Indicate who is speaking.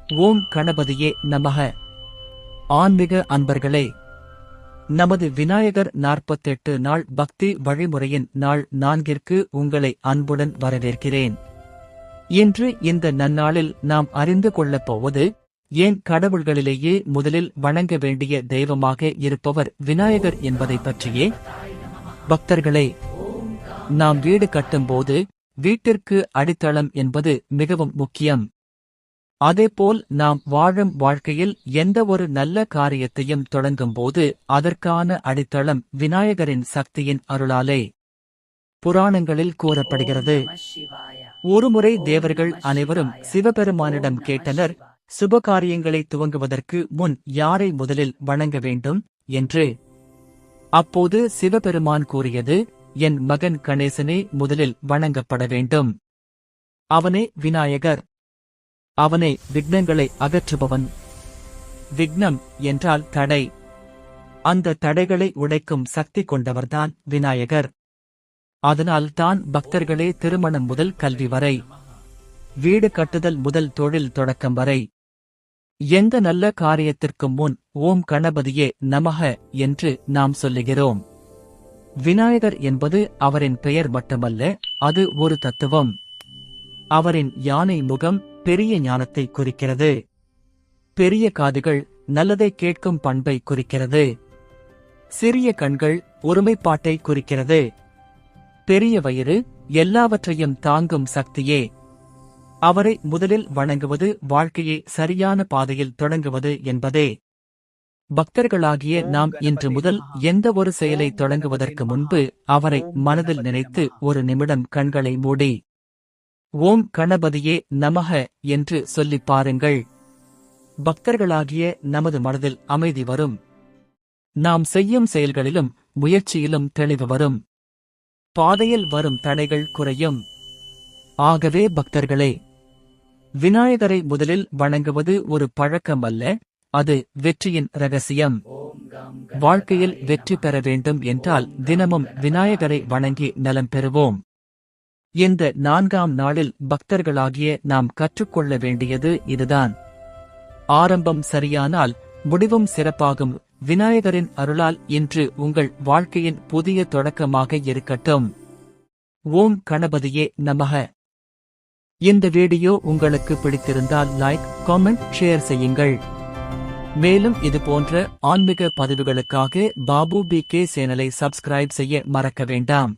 Speaker 1: ஓம் கணபதியே நமக. ஆன்மீக அன்பர்களே, நமது விநாயகர் 48 நாள் பக்தி வழிமுறையின் நாள் 4ற்கு உங்களை அன்புடன் வரவேற்கிறேன். இன்று இந்த நன்னாளில் நாம் அறிந்து கொள்ளப் போவது, ஏன் கடவுள்களிலேயே முதலில் வணங்க வேண்டிய தெய்வமாக இருப்பவர் விநாயகர் என்பதை பற்றியே. பக்தர்களே, நாம் வீடு கட்டும்போது வீட்டிற்கு அடித்தளம் என்பது மிகவும் முக்கியம். அதேபோல் நாம் வாழும் வாழ்க்கையில் எந்த ஒரு நல்ல காரியத்தையும் தொடங்கும்போது அதற்கான அடித்தளம் விநாயகரின் சக்தியின் அருளாலே. புராணங்களில் கூறப்படுகிறது, ஒருமுறை தேவர்கள் அனைவரும் சிவபெருமானிடம் கேட்டனர், சுபகாரியங்களை துவங்குவதற்கு முன் யாரை முதலில் வணங்க வேண்டும் என்று. அப்போது சிவபெருமான் கூறியது, என் மகன் கணேசனே முதலில் வணங்கப்பட வேண்டும். அவனே விநாயகர். அவனே விக்னங்களை அகற்றுபவன். விக்னம் என்றால் தடை. அந்த தடைகளை உடைக்கும் சக்தி கொண்டவர்தான் விநாயகர். அதனால் தான் பக்தர்களே திருமணம் முதல் கல்வி வரை, வீடு கட்டுதல் முதல் தொழில் தொடக்கம் வரை, எந்த நல்ல காரியத்திற்கும் முன் ஓம் கணபதியே நமக என்று நாம் சொல்லுகிறோம். விநாயகர் என்பது அவரின் பெயர் மட்டுமல்ல, அது ஒரு தத்துவம். அவரின் யானை முகம் பெரிய ஞானத்தை குறிக்கிறது. பெரிய காதுகள் நல்லதை கேட்கும் பண்பை குறிக்கிறது. சிறிய கண்கள் ஒருமைப்பாட்டை குறிக்கிறது. பெரிய வயிறு எல்லாவற்றையும் தாங்கும் சக்தியே. அவரை முதலில் வணங்குவது வாழ்க்கையை சரியான பாதையில் தொடங்குவது என்பதே. பக்தர்களாகிய நாம் இன்று முதல் எந்த ஒரு செயலை தொடங்குவதற்கு முன்பு அவரை மனதில் நினைத்து ஒரு நிமிடம் கண்களை மூடி ஓம் கணபதியே நமக என்று சொல்லிப் பாருங்கள். பக்தர்களாகிய நமது மனதில் அமைதி வரும். நாம் செய்யும் செயல்களிலும் முயற்சியிலும் தெளிவு வரும். பாதையில் வரும் தடைகள் குறையும். ஆகவே பக்தர்களே, விநாயகரை முதலில் வணங்குவது ஒரு பழக்கம் அல்ல, அது வெற்றியின் இரகசியம். வாழ்க்கையில் வெற்றி பெற வேண்டும் என்றால் தினமும் விநாயகரை வணங்கி நலம் பெறுவோம். இந்த 4ஆம் நாளில் பக்தர்களாகிய நாம் கற்றுக்கொள்ள வேண்டியது இதுதான். ஆரம்பம் சரியானால் முடிவும் சிறப்பாகும். விநாயகரின் அருளால் இன்று உங்கள் வாழ்க்கையின் புதிய தொடக்கமாக இருக்கட்டும். ஓம் கணபதியே நமக. இந்த வீடியோ உங்களுக்கு பிடித்திருந்தால் லைக், காமெண்ட், ஷேர் செய்யுங்கள். மேலும் இது போன்ற ஆன்மீக பதிவுகளுக்காக பாபு BK சேனலை சப்ஸ்கிரைப் செய்ய மறக்க வேண்டாம்.